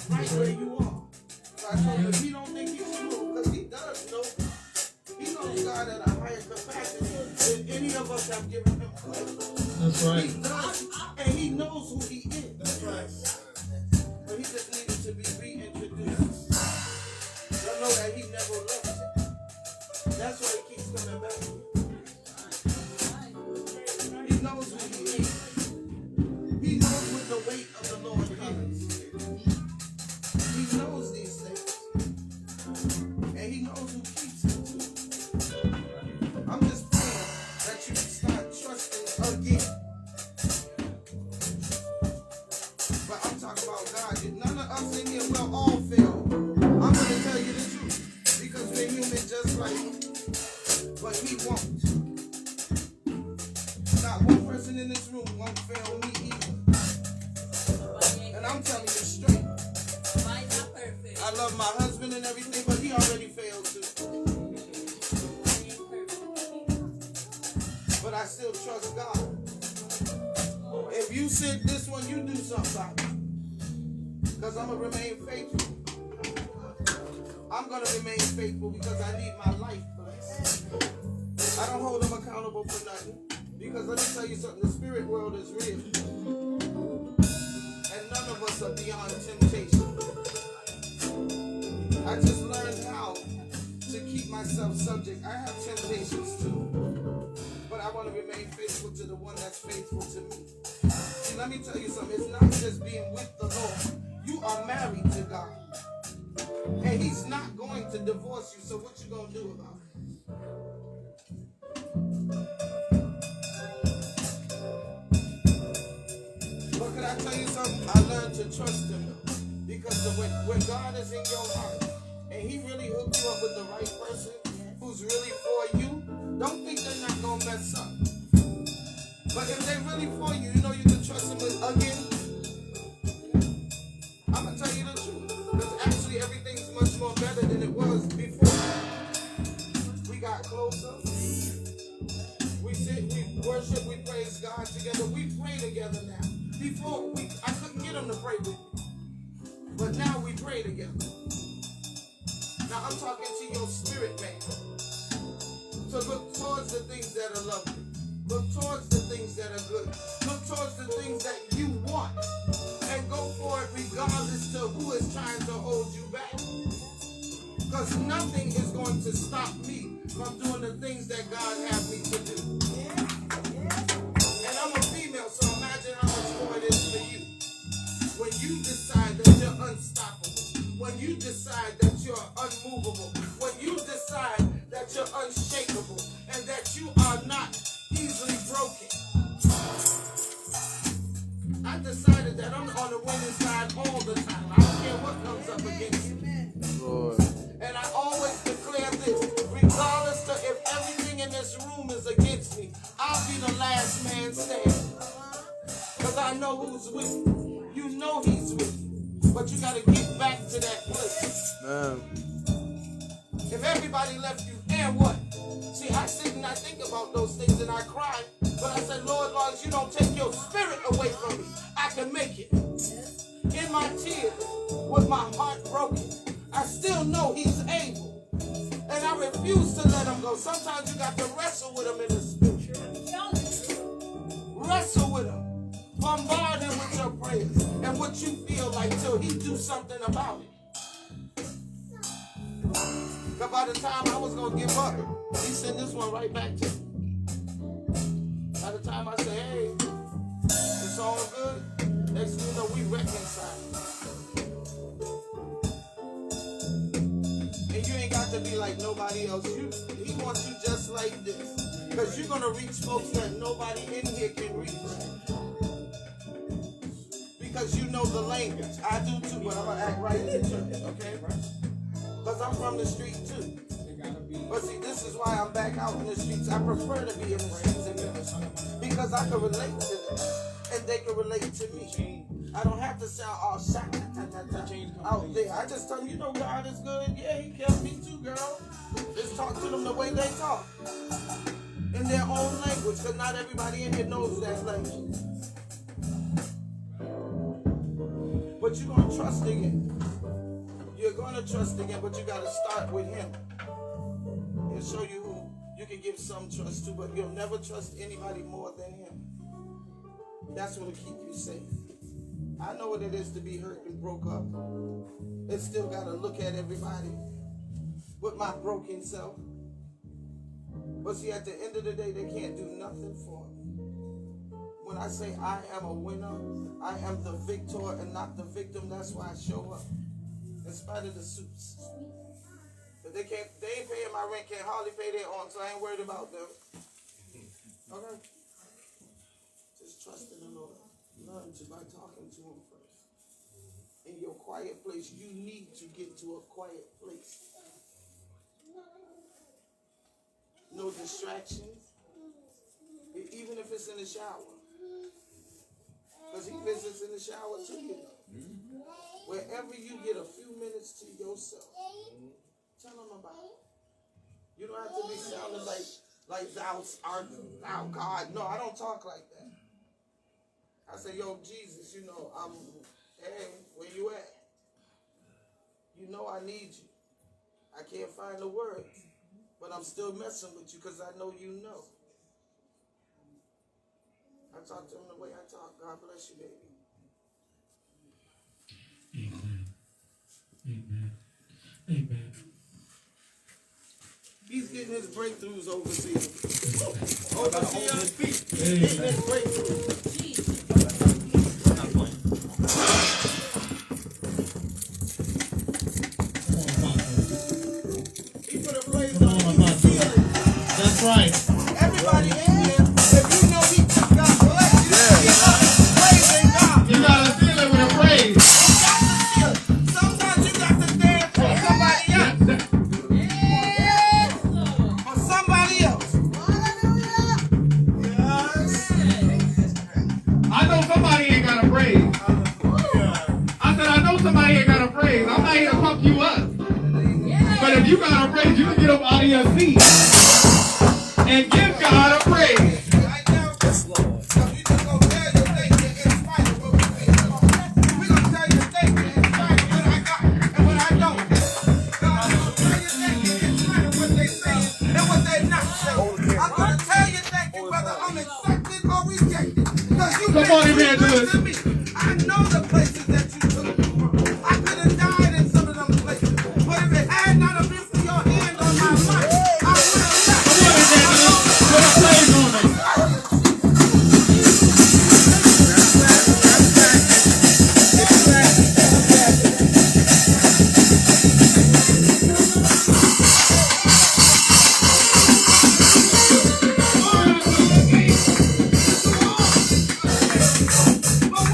right where you are. So I told him, he don't think he should move, because he does know. He knows God at a higher capacity than any of us have given him credit. That's right. He does, and he knows who he is. That's right. But he just needed to be reintroduced. Y'all know that he never loved it. That's why he keeps coming back. He knows who he is. He knows what the weight of the Lord is. He knows these things. And he knows who keeps him too. I'm just praying that you start trusting again. But I'm talking about God. None of us in here will all fail. I'm going to tell you the truth. Because we're human just like him. But he won't. Not one person in this room won't fail me either. And I'm telling you straight. I love my husband and everything, but he already failed too. But I still trust God. If you sit this one, you do something about it. Because I'm going to remain faithful. I'm going to remain faithful because I need my life blessed. I don't hold them accountable for nothing. Because let me tell you something, the spirit world is real. And none of us are beyond temptation. I just learned how to keep myself subject. I have temptations too. But I want to remain faithful to the one that's faithful to me. See, let me tell you something. It's not just being with the Lord. You are married to God. And he's not going to divorce you. So what you going to do about it? But can I tell you something? I learned to trust him though. Because when God is in your heart and he really hooked you up with the right person who's really for you, don't think they're not going to mess up. But if they're really for you, you know you can trust them again. I'm going to tell you the truth. Because actually everything's much more better than it was before. We got closer. We sit, we worship, we praise God together. We pray together now. Before, I couldn't get them to pray with me. But now we pray together. Now I'm talking to your spirit man. So look towards the things that are lovely. Look towards the things that are good. Look towards the things that you want. And go for it regardless to who is trying to hold you back. Because nothing is going to stop me from doing the things that God has me to do. And I'm a female, so imagine how much more it is for you. When you decide that you're unstoppable. When you decide that you're unmovable. When you decide that you're unshakable. And that you are not easily broken. I decided that I'm on the winning side all the time. I don't care what comes up against me. Lord. And I always declare this, regardless of if everything in this room is against me, I'll be the last man standing. Because I know who's with me. You know he's with you. But you got to get back to that place. If everybody left you, and what? See, I sit and I think about those things and I cry. But I said, Lord, as long as you don't take your spirit away from me, I can make it. In my tears, with my heart broken, I still know he's able. And I refuse to let him go. Sometimes you got to wrestle with him in the spirit. Wrestle with him. Bombard him with your prayers and what you feel like till he do something about it. Because by the time I was going to give up, he sent this one right back to me. By the time I say, hey, it's all good, next thing you know, we reconcile. And you ain't got to be like nobody else. He wants you just like this. Because you're going to reach folks that nobody in here can reach. Because you know the language. I do too, but I'm going to act right in the church, okay? Because I'm from the street too. But see, this is why I'm back out in the streets. I prefer to be in the streets and ministry. Because I can relate to them. And they can relate to me. I don't have to sound all shot out there. I just tell them, you know God is good. Yeah, he kept me too, girl. Just talk to them the way they talk. In their own language. Because not everybody in here knows that language. But you're going to trust again. You're going to trust again, but you got to start with him. He'll show you who you can give some trust to, but you'll never trust anybody more than him. That's what will keep you safe. I know what it is to be hurt and broke up. It's still got to look at everybody with my broken self. But see, at the end of the day, they can't do nothing for me. When I say I am a winner, I am the victor and not the victim. That's why I show up. In spite of the suits. But they ain't paying my rent, can't hardly pay their own, so I ain't worried about them. Okay? Just trust in the Lord. Learn to by talking to him first. In your quiet place, you need to get to a quiet place. No distractions. Even if it's in the shower. Because he visits in the shower too, you know. Wherever you get a few minutes to yourself, tell him about it. You don't have to be sounding like thou art thou God. No, I don't talk like that. I say, yo, Jesus, you know, hey, where you at? You know I need you. I can't find the words, but I'm still messing with you because I know you know. I talk to him the way I talk. God bless you, baby. Amen. Amen. Amen. He's getting his breakthroughs overseas. Overseas. Getting his breakthroughs. He put a praise on it. You can feel it. That's right. Everybody in here, if you know he just got blessed, you get up praising God. You gotta feel it with a praise. Sometimes you got to dance for somebody else. For somebody else. I know somebody ain't got a praise. I said, I know somebody ain't got a praise. I'm not here to pump you up. But if you got a praise, you can get up out of your seat and give God a praise. Right now, yes, Lord. So we just gonna tell you thank you in spite of what we feel. We gonna tell you thank you in spite of what I got and what I don't. God, I'm gonna tell you thank you in spite of what they say and what they not saying. I'm gonna tell you thank you whether I'm accepted or rejected. Because you Come on, evangelist. to me. I know the places that you took me from. I could have died in some of them places. But if it had not have been for your hand on my life, I would have left. Come on, evangelist. Put a praise on it. But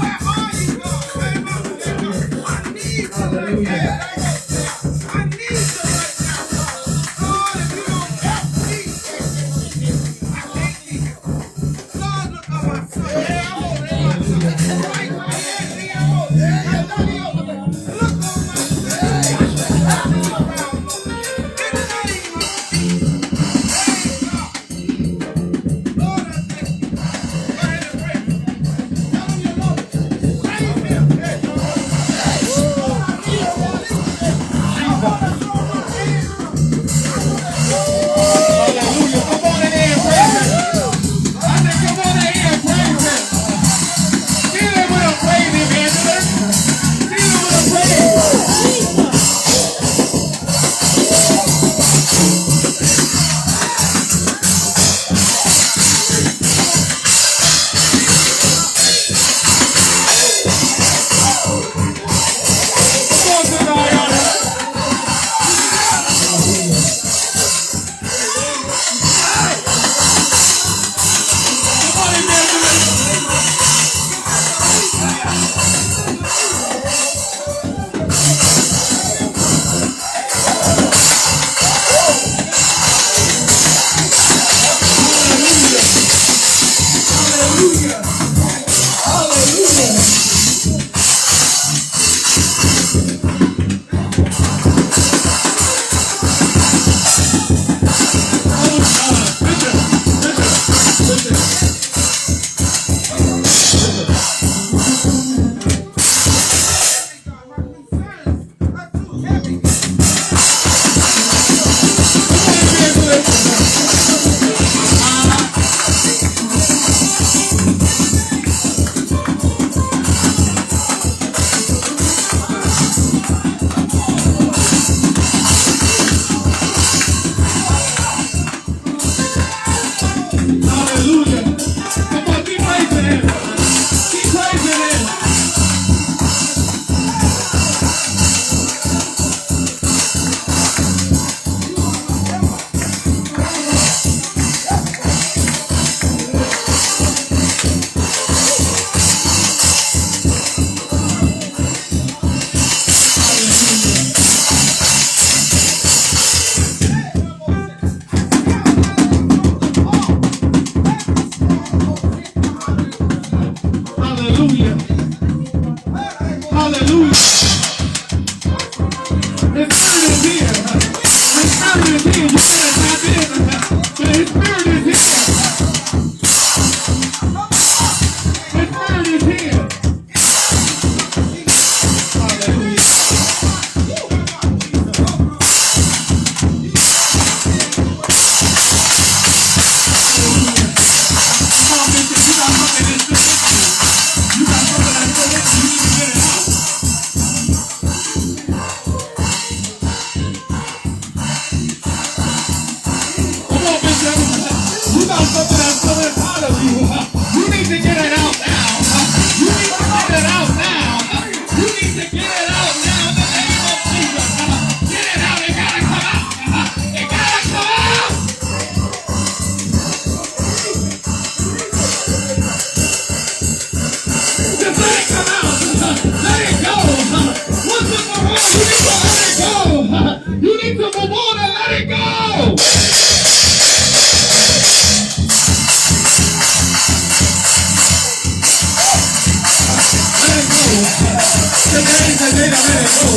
let it go.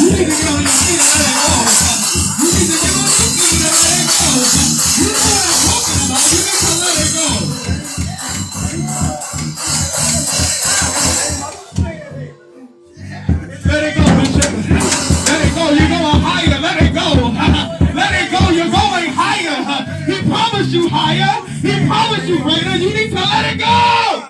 You need to get on your feet and let it go. You need to get on your feet and let it go. You know what I'm talking about. You need to let it go. Let it go, Bishop. Let it go. You're going higher. Let it go. Let it go. You're going higher. He promised you higher. He promised you greater. You need to let it go.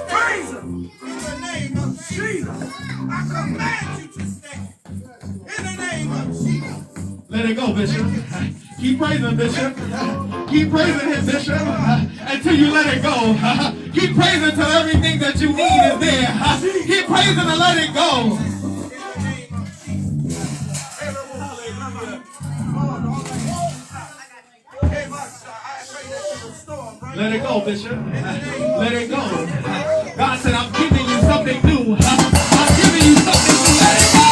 Praise him in the name of Jesus. I command you to stand in the name of Jesus. Let it go, Bishop. Keep praising, Bishop. Keep praising him, Bishop, until you let it go. Keep praising till everything that you need is there. Keep praising and let it go. Let it go, Bishop. Let it go. God said, I'm giving you something new. I'm giving you something new. Let it go.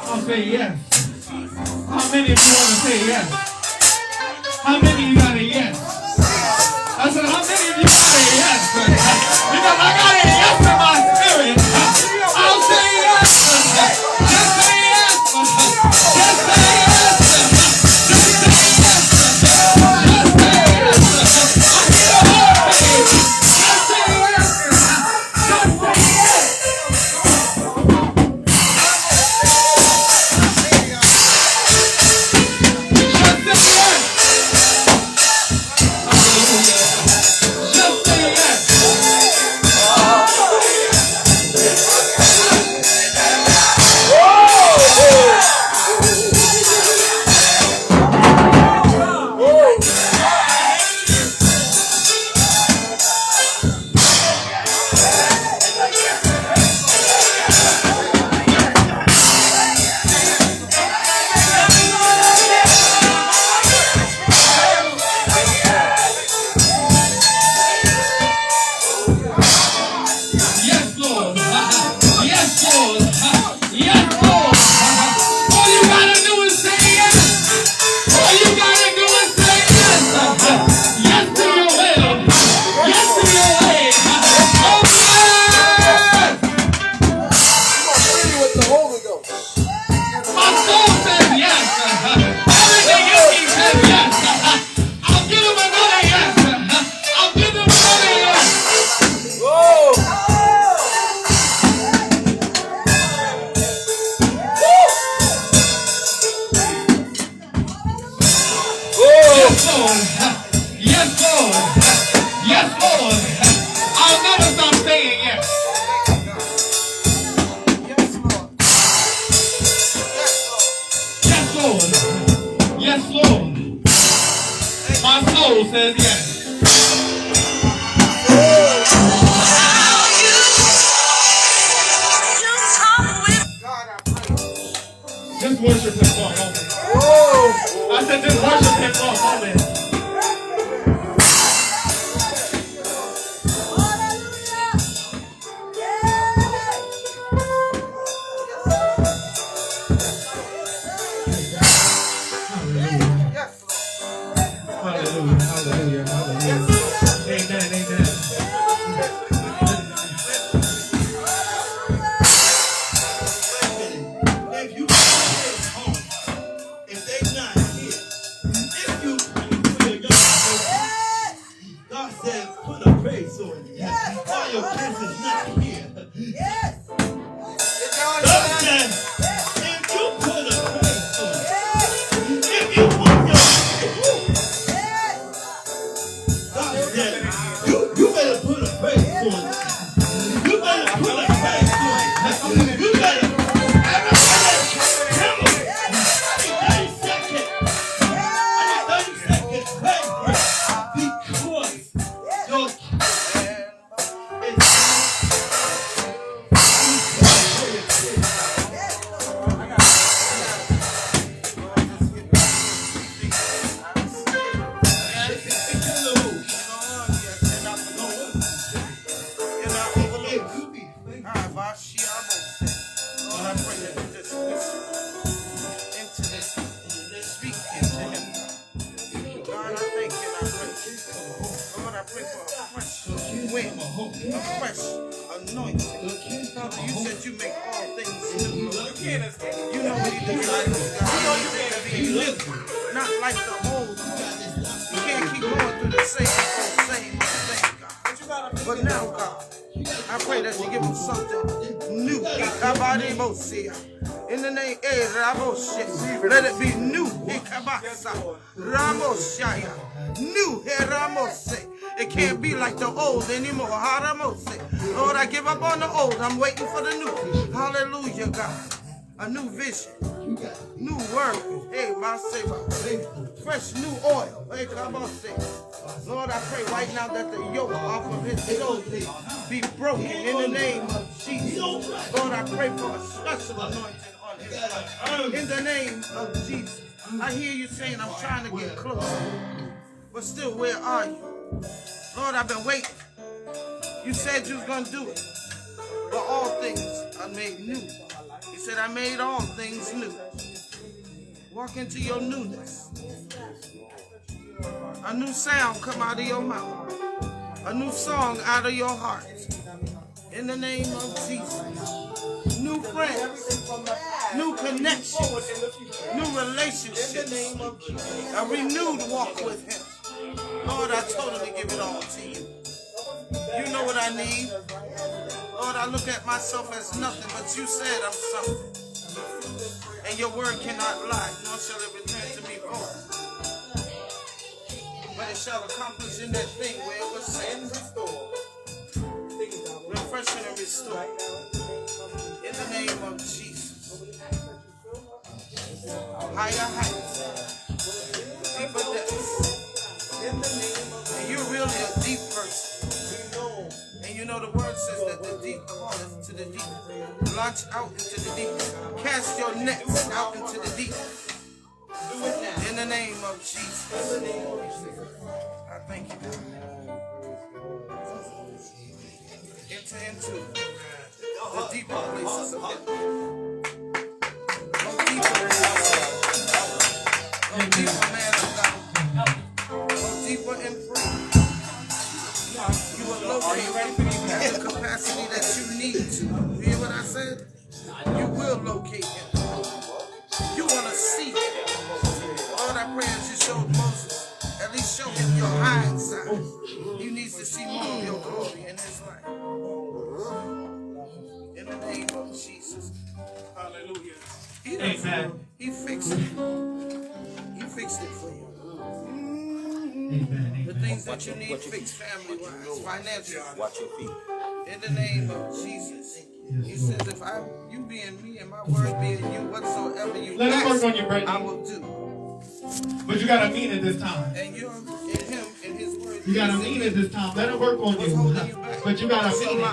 I'll say yes. How many of you want to say yes? How many of you got a yes? I said, how many of you got a yes? Because I got a yes in my spirit. I'll say yes. Just say yes. Just say yes. Just say yes. Just say yes. I need a whole faith. Just say yes. Just say yes. Says yes. Just worship him for a moment. I said just worship him for a moment. pray for a fresh wind, a fresh anointing. Father, you said you make all things new. You know what he does like this, God. You know you make to be new, not like the old. You can't keep going through the same thing, God. But now, God, I pray that you give them something new. In the name of let it be new. New. It can't be like the old anymore. Lord, I give up on the old. I'm waiting for the new. Hallelujah, God. A new vision. New word. Hey, my Savior. Fresh new oil. Hey, come on, say. Lord, I pray right now that the yoke off of his shoulders be broken in the name of Jesus. Lord, I pray for a special anointing on his life. In the name of Jesus. I hear you saying I'm trying to get closer. But still, where are you? Lord, I've been waiting. You said you was going to do it. But all things are made new. He said, I made all things new. Walk into your newness. A new sound come out of your mouth. A new song out of your heart. In the name of Jesus. New friends. New connections. New relationships. A renewed walk with him. Lord, I totally give it all to you. You know what I need. Lord, I look at myself as nothing, but you said I'm something. And your word cannot lie, nor shall it return to me void. But it shall accomplish in that thing where it was sent. Refreshing and restored. In the name of Jesus. Higher heights. Deeper depths. And you're really a deep person. And you know the word says that the deep calleth to the deep. Launch out into the deep. Cast your nets out into the deep. In the name of Jesus. I thank you, God. Enter into the deeper places of heaven. Go deeper, man of God. Go deeper in prayer. You will locate at the capacity that you need to. You hear what I said? You will locate him. You want to see him. Lord, I pray as you showed Moses, at least show him your hindsight. He needs to see more of your glory in his life. In the name of Jesus. Hallelujah. Amen. He fixed it. He fixed it for you. Amen. The things that you need fixed family-wise, financially. Watch your feet. In the name of Jesus. He says, if you be in me and my word be in you, whatsoever you ask, I will do. But you gotta mean it this time. And you're in him, in his word. You gotta mean it this time. Let it work on you. But you gotta mean it.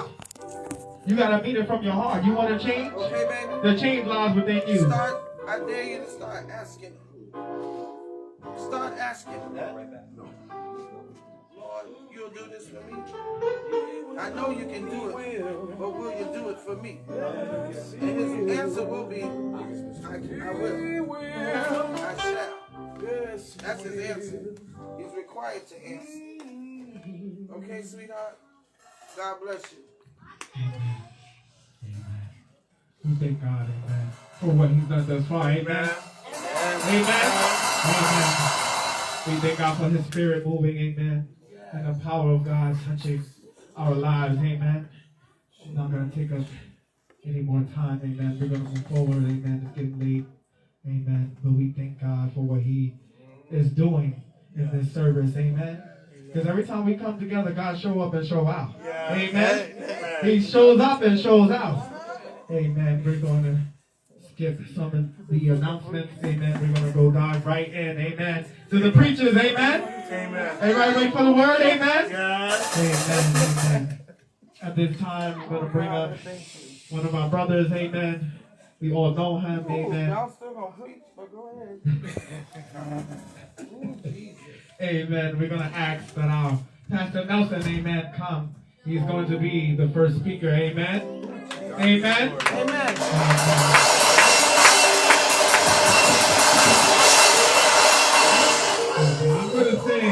You gotta mean it from your heart. You want to change? Okay, baby. The change lies within you. I dare you to start asking. Start asking. Lord, you'll do this for me. I know you can do it, but will you do it for me? And his answer will be, I will. I shall. That's his answer. He's required to answer. Okay, sweetheart? God bless you. We thank God, amen, for what he's done thus far, amen. Amen. Amen. We thank God for his spirit moving, amen, and the power of God touching our lives, amen. I'm not going to take up any more time, amen. We're going to move forward, amen. It's getting late, amen. But we thank God for what he is doing in this service, amen. Because every time we come together, God show up and show out, amen. He shows up and shows out, amen. We're going to skip some of the announcements, amen. We're going to go dive right in, amen. To the preachers, amen. Amen. Everybody wait for the word, amen. Yes. Amen, amen. At this time, we're going to bring up one of our brothers, amen. We all know him, amen. Y'all still going to preach, but go ahead. Amen. We're going to ask that our Pastor Nelson, amen, come. He's going to be the first speaker, amen. Amen. Amen. I'm going to say,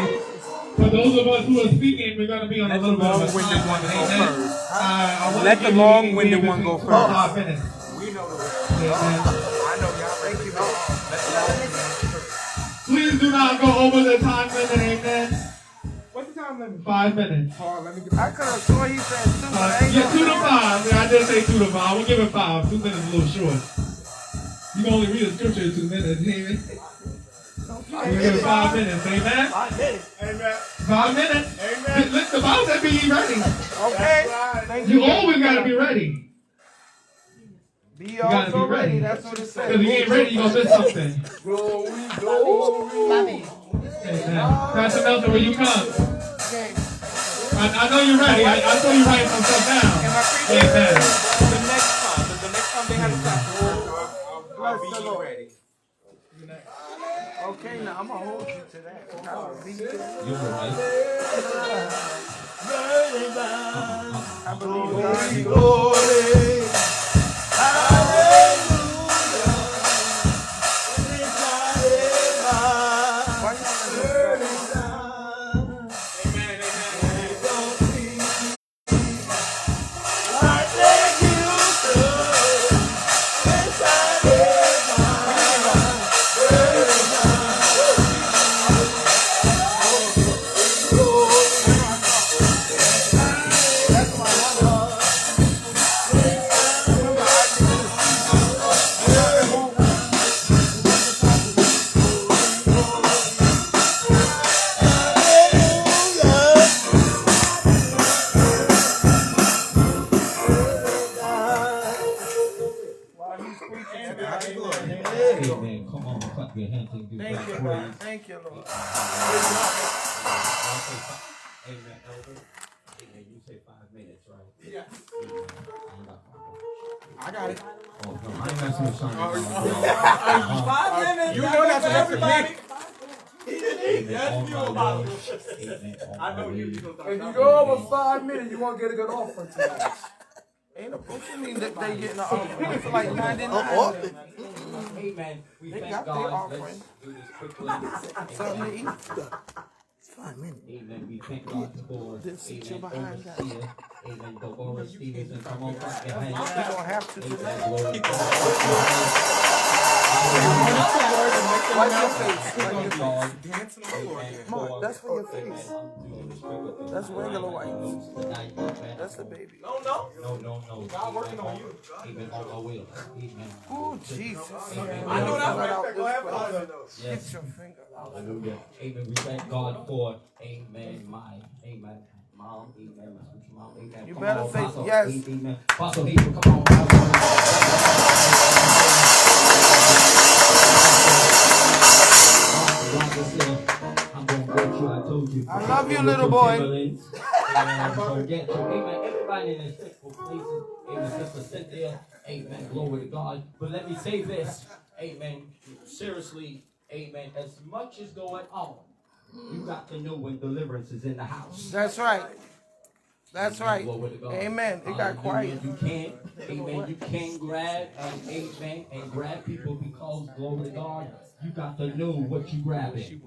for those of us who are speaking, we're going to be on a little bit of a long-winded one go first. I wanna Let give the you long-winded one go between first. 5 minutes. We know the Amen. I know y'all. Thank you. Please do not go over the time limit, amen. What's the time limit? 5 minutes. Let me get. I could have sworn he said 2. Yeah, 2 to 5. Yeah, I did say 2 to 5. I will give it 5. 2 minutes is a little short. You can only read a scripture in 2 minutes, amen. You give it 5 minutes, amen. 5 minutes. Amen. 5 minutes. Amen. Let the Bible say be ready. Okay. Thank You always got to be ready. Be You gotta also be ready. That's what it says. Because if you ain't ready, you're going to miss something. Glory, glory. Amen. Pastor Melton, will you come? I know you're ready. I saw you writing some stuff down. Amen. The next time they have a class, I'll be ready. Okay, now I'm gonna hold you to that. I'll be You're right. I believe glory. Amen. Come on, clap your hands and give God Thank you, praise. God. Thank you, Lord. Amen, elder. Amen. You say 5 minutes, right? Yeah. I got it. Oh, no, I ain't messing with something. 5 minutes. You know that's everybody. That's you about I know you. If you go over 5 minutes, you won't get a good offer tonight. Ain't a book for me that they getting an offering for like 99. Amen. We They thank got their God. offering. Let's do this quickly. Something to eat. Amen. We thank God for sit your amen. behind, guys. Overseer. Amen. Deborah Stevenson. Come on, clap your hands. You don't have to Amen. tonight. Glory to God. Wipe your face. Thank God. Dancing on the floor. Amen. Mark, that's for your Amen. face. I'm doing this quickly. That's regular Amen. wipes. Tonight, amen. That's the baby. No. God working on you. Amen. On my will. Amen. Oh, Jesus. Amen. I know that's right. Go ahead, Get Yes. your finger out. Hallelujah. Amen. We thank God for, amen, my, amen, mom, amen, my spiritual mom, amen. You Come better on, say Apostle. yes. Amen. Apostle Hebrew, come on. I'm going to get you. I told you. I love you, little boy. Amen. I'm going to get you. Amen. Everybody in their respectful places. Amen. Sister Cynthia. Amen. Glory to God. But let me say this. Amen. Seriously. Amen. As much as going on, you got to know when deliverance is in the house. That's right. That's right. Glory to God. Amen. It got quiet. You can't, amen, you can't grab and amen and grab people because, glory to God, you got to know what you grabbing.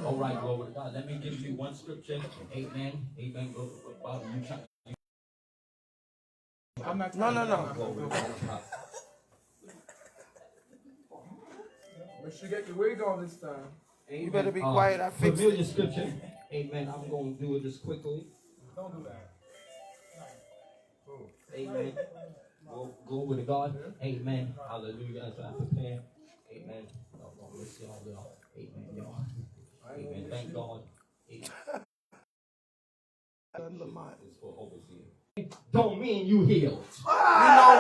All right, glory to God. Let me give you one scripture. Amen. Amen. Bobby, you try. No. Glory to God. Make sure you get your wig on this time. Amen. You better be quiet. I fixed familiar it. scripture. Amen. I'm going to do it just quickly. Don't do that. Amen. Glory to God. Amen. Hallelujah. As I prepare. Amen. Let's see all y'all. Amen. Y'all. Amen. Thank God. Amen. It's for overseer. Don't mean you healed. You know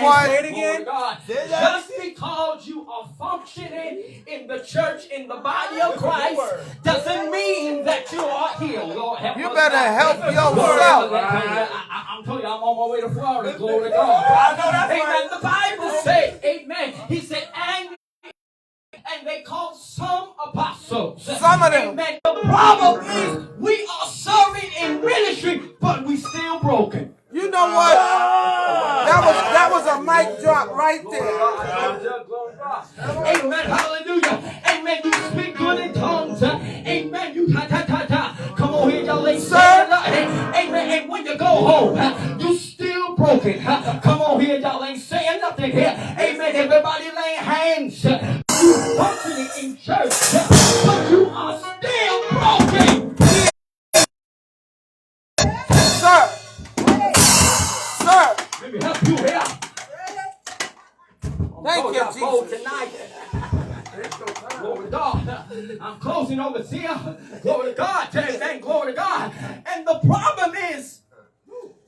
what? Say it again. Just because you are functioning in the church, in the body of Christ, doesn't mean that you are healed. Lord, help You us better now. help yourself. I'm telling you, I'm on my way to Florida. Glory to God. Amen. The Bible says, amen. He said, and they called some apostles. Some of them. Amen. The problem is we are serving in ministry, but we still broken. You know what? That was a mic drop right there. Amen. Hallelujah. Amen. You speak good in tongues. Come on here, y'all ain't saying nothing. Amen. And when you go home, you still broken. Come on here, y'all ain't saying nothing here. Amen. Everybody laying hands. You functioning in church, but you are still broken. Sir. Sir. Let me help you here. Thank you, Jesus. Tonight. Glory to God. I'm closing over here. Glory to God. Amen. Glory to God. And the problem is,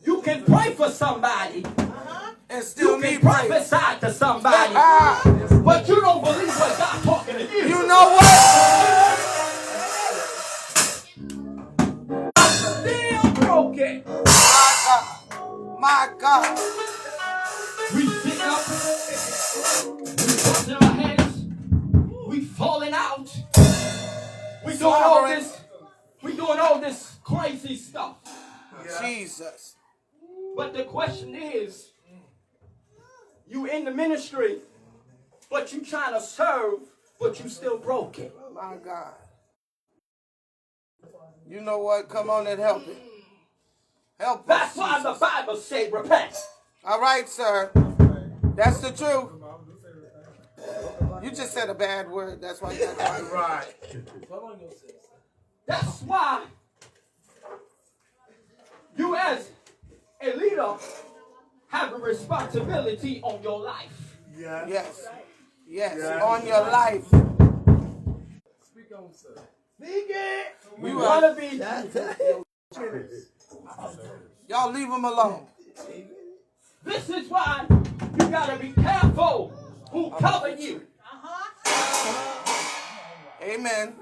you can pray for somebody. And still You can need praise. prophesy to somebody. But you don't believe what God's talking to you. You know what? I'm still broken. My God. We sitting up. We washing our hands. We falling out. We doing all this. We doing all this crazy stuff. Jesus. But the question is, you in the ministry, but you trying to serve, but you still broken. My God. You know what? Come on and help it. Help us. That's why the Bible say repent. All right, sir. That's the truth. You just said a bad word. That's why you got to right. That's why you as a leader have a responsibility on your life. Yes. Yes. On your life. Speak on, sir. Speak it. We You want to be. Y'all leave him alone. This is why you got to be careful who cover you. Amen.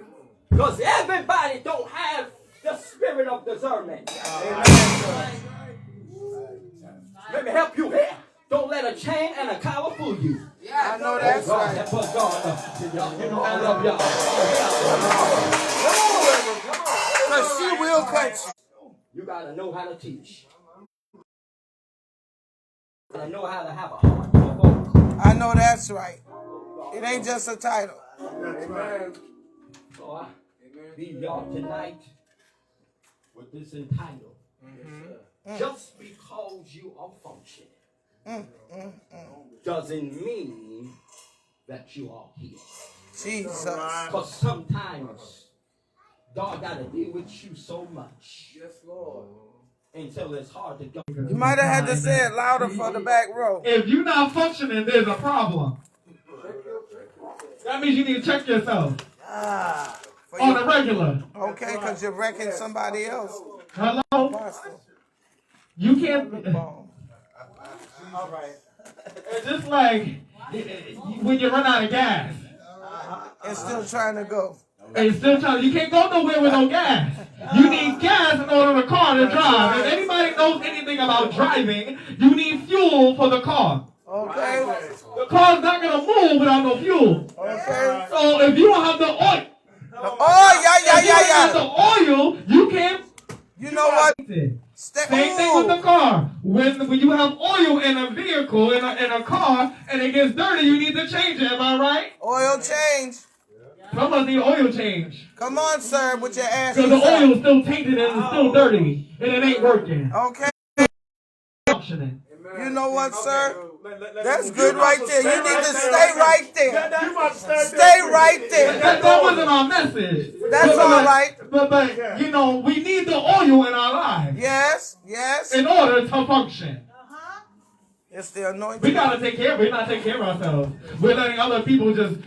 Because everybody don't have the spirit of discernment. Let me help you here. Don't let a chain and a collar fool you. I know that's right. That was God. Y'all, you know I love y'all. Because she will cut you. You got to know how to teach. You got to know how to have a heart for folk. I know that's right. It ain't just a title. Amen. So I leave y'all tonight with this entitled, Just because you are functioning doesn't mean that you are healed. Jesus. Because sometimes God got to deal with you so much. Yes, Lord. Until it's hard to go. You might have had to say it louder for the back row. If you're not functioning, there's a problem. That means you need to check yourself on a regular. Okay, because you're wrecking somebody else. Hello? Apostle. You can't. All right. It's just like when you run out of gas. And still trying to go. And you're still trying. You can't go nowhere with no gas. You need gas in order for the car to drive. If anybody knows anything about driving, you need fuel for the car. Okay. The car's not going to move without no fuel. Okay. So if you don't have the oil, Oh, yeah. the oil, you can't. You know what? Same thing with the car. When you have oil in a vehicle, in a car, and it gets dirty, you need to change it. Am I right? Oil change. Some of the oil change. Come on, sir, with your ass. Because the oil is still tainted and it's still dirty. And it ain't working. Okay. Functioning. You know what, sir? That's good right there. You need to stay right there. Stay right there. That wasn't our message. That's all right. But, you know, we need the oil in our lives. Yes. In order to function. It's the anointing. We gotta take care of it. We're not taking care of ourselves. We're letting other people just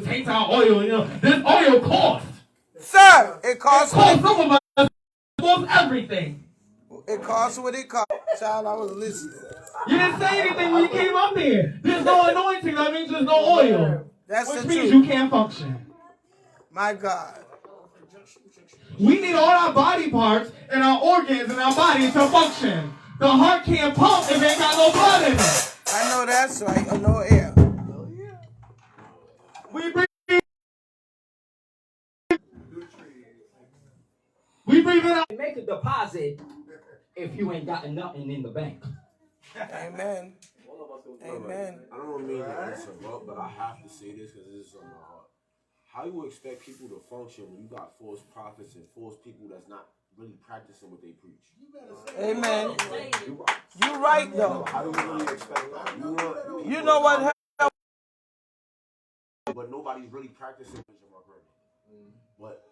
taint our oil. This oil costs. Sir, it costs what Some of us almost everything. it costs. What it costs. Child, I was listening. You didn't say anything when you came up here. There's no anointing. That means there's no oil. That's Which the means truth. you can't function. My God. We need all our body parts and our organs and our body to function. The heart can't pump if it ain't got no blood in it. I know that's right. No air. We breathe it out. Make a deposit if you ain't got nothing in the bank. Amen. Amen. I don't mean to interrupt, but I have to say this because this is on my heart. how you expect people to function when you got false prophets and false people that's not really practicing what they preach? Amen. You're right, though. How do you really expect that? You know what? But nobody's really practicing my grandma. But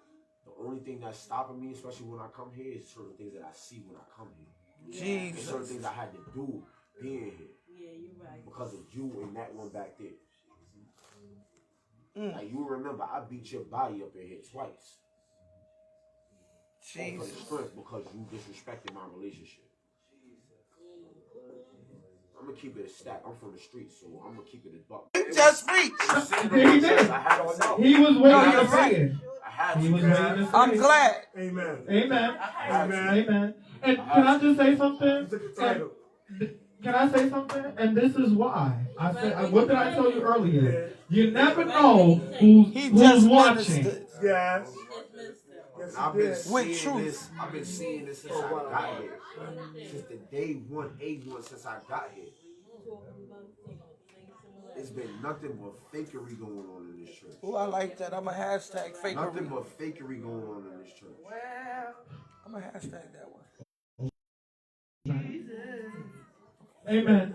the only thing that's stopping me, especially when I come here, is certain things that I see when I come here. Jesus. And certain things I had to do being here. Yeah, you're right. Because of you and that one back there. Like, you remember, I beat your body up in here twice. Jesus. For the strength because you disrespected my relationship. I'm gonna keep it a stack. I'm from the streets, so I'm gonna keep it a buck. You just reached. He did. He was waiting to say it. He was waiting to say it. I'm glad. Amen. Amen. Amen. Amen. And can I just say something? Can I say something? And this is why. I said, what did I tell you earlier? You never know who's watching. Yes. I've been With seeing truth. this. I've been seeing this since I got here. Since the day one, A1, since I got here. It's been nothing but fakery going on in this church. Oh, I like that. I'm a hashtag fakery. Nothing but fakery going on in this church. Well, I'm a hashtag that one. Amen.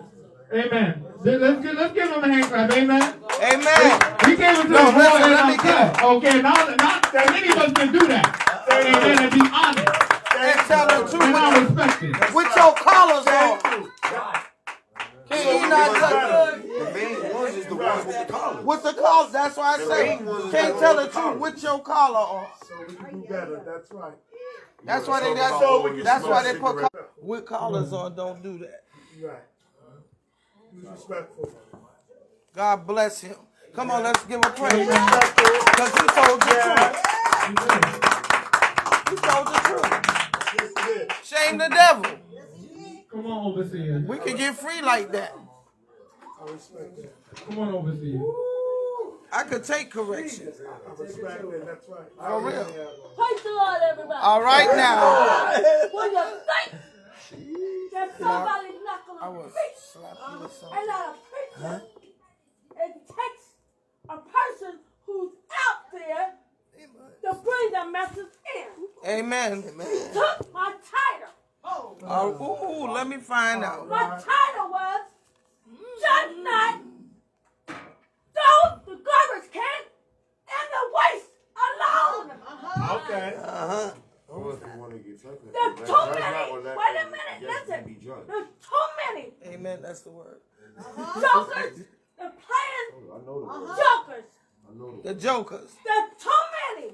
Amen. Let's give him a hand clap. Amen. Amen. We gave it to the No, boy listen, and let me I'm cut. Okay, not that any of us can do that. Amen. And be honest. And tell the truth. And I respect it. With your collars on. Can you not tell The main ones is the ones with the collar. with the collars? That's why I say can't tell the truth with your collar on. So we can do better. That's right. That's why they put with collars on. Don't do that. Right. Be respectful. God bless him. Come on, let's give a praise. Because he told the truth. He told the truth. Shame the devil. Come on, overseer. We can get free like that. I respect that. Come on, overseer. I could take correction. I respect that. That's right. For real. Praise the Lord, everybody. All right now. When you think that somebody's not I going to was preach slapping with something. and not a preacher, it takes a person who's out there to bring the message in. Amen. Took my title. Ooh, let me find out. My title was Judge Not, Throw the Garbage Can and the Waste Alone. Okay. There's too many. Wait a minute, listen. There's too many Amen. That's the word. jokers. They're playing jokers. The jokers. There's too many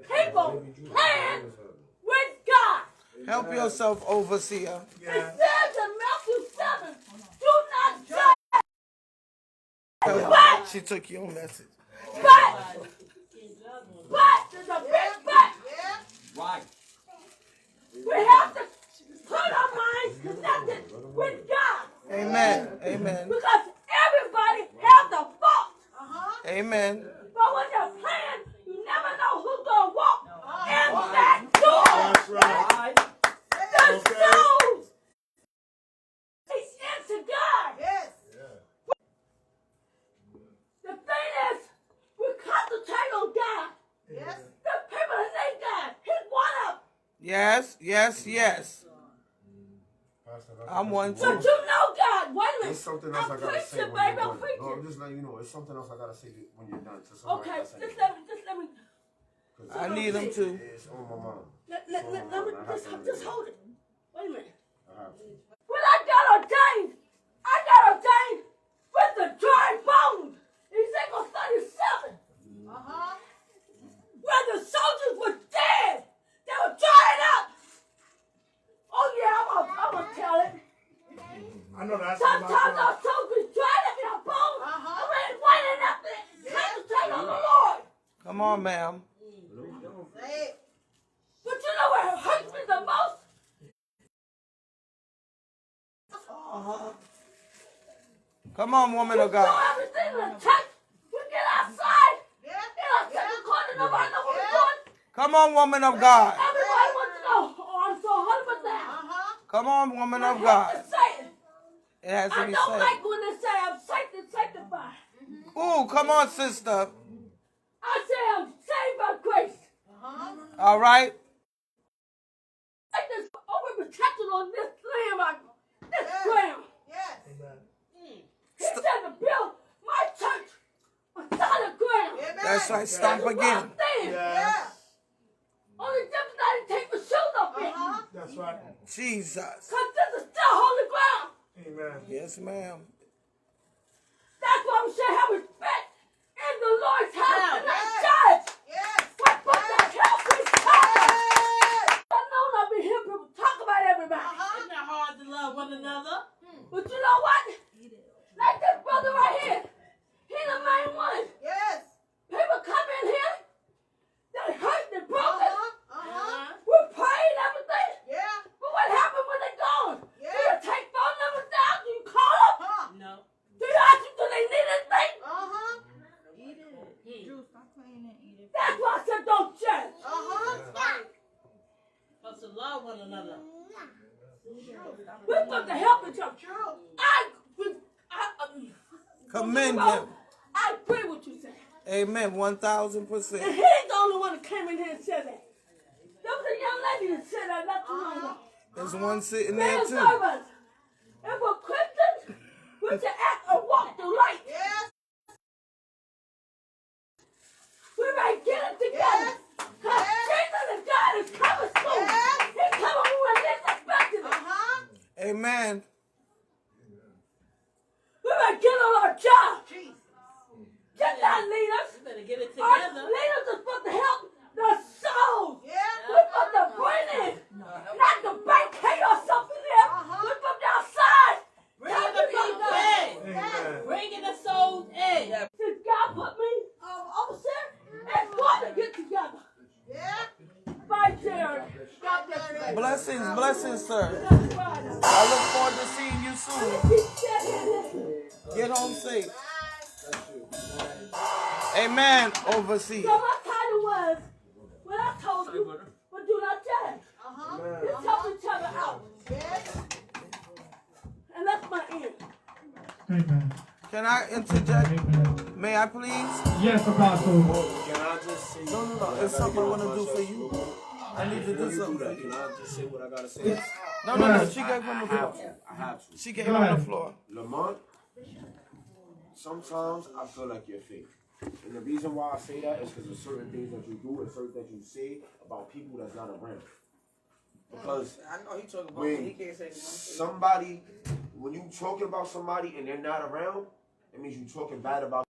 people playing with God. Help yourself, overseer. It says in Matthew 7, do not judge. She took your message. But there's a big but. Right. We have to put our minds connected with God. Amen. Amen. Because everybody has a fault. Amen. But when you're playing, you never know who's going to walk in that door. That's right. The souls is into God. Yes. The thing is, we concentrate on God. Yes. The people that say God, He's one of them. Yes, yes, yes. I'm one But too. you know God. Wait a minute. There's something else I I'm gotta say preaching, when baby. you're I'm done. No, preaching. I'm just letting you know. It's something else I gotta say when you're done. To somebody Okay, else I just need. let me. I need them too. It's on my mind. Let me just hold it. Wait a minute. I have to. When I got ordained with the dry bones. Ezekiel 37. Where the soldiers were dead. They were drying up. Oh yeah, I'm gonna tell it. I know that's Sometimes our soldiers dried up in our bones. I'm ready waiting up there. Concentrate on the Lord. Come on, ma'am. But you know what hurts me the most? Come on, woman of So God. everything in the church, we get outside. In our second corner, nobody know what we're doing. Come on, woman of God. Everybody wants to know, oh, I'm so hungry now. Come on, woman of I God. hate to say it. It has to I be don't said. like when they say I'm sanctified. Ooh, come on, sister. All right? I just overprotected on this land, this ground. Yes. He said to build my church on solid ground. Amen. That's right. Stomp That's where I again. stand. Yeah. Only difference I didn't take my shoes off it. That's right. Jesus. Because this is still holy ground. Amen. Yes, ma'am. That's why we should have respect in the Lord's house and not Yes. judge. Yes. What but the help is coming? I know I've been hearing people talk about everybody. It's not hard to love one another. But you know what? Like this brother right here. He the main one. Yes. People come in here, they hurt, they broken. Uh-huh. We pray and everything. Yeah. But what happened when they gone? Yeah. Do you take phone numbers down? Do you call them? Huh. No. Do you ask them, do they need anything? Uh-huh. That's why I said don't judge. Uh-huh. Supposed to love one another. We're supposed to help each other. Commend him. I agree with what you said. Amen. 1,000%. And he ain't the only one that came in here and said that. There was a young lady that said that not too long ago. There's one sitting Man, there too. servants, if we're Christians, we should act or walk through light. Yes. We may get it together. Because Jesus and God is coming soon. Yes. He's coming when we're least expecting it. Uh-huh. Amen. We may get on our job. Jesus. Get that, leaders. You better get it Our together. leaders are supposed to help the souls. Yeah. We're supposed to bring in. Not the bank or something there. We're supposed to outside. Bring the people in. Amen. Bringing the souls in. Since God put me overseer, it's going to get together. Yeah. Bye, Jared. God bless you. Blessings, blessings, sir. That's right. I look forward to seeing you soon. He said it. Get home safe. Amen, overseer. So my title was, when I told you, but do not judge. Uh-huh. Let's help each other out. Yes. And that's my end. Amen. Can I interject? Amen. May I please? Yes, Apostle. Can I just say? No. It's something I want to do for you. I need to do something for Can you. I just say what I gotta say? Yes. No. She gave him the floor. I have to. She gave him the floor. Lamont, sometimes I feel like you're fake. And the reason why I say that is because of certain things that you do and certain things you say about people that's not around. Because I know he talking about when he can't say somebody, when you talking about somebody and they're not around, it means you talking bad about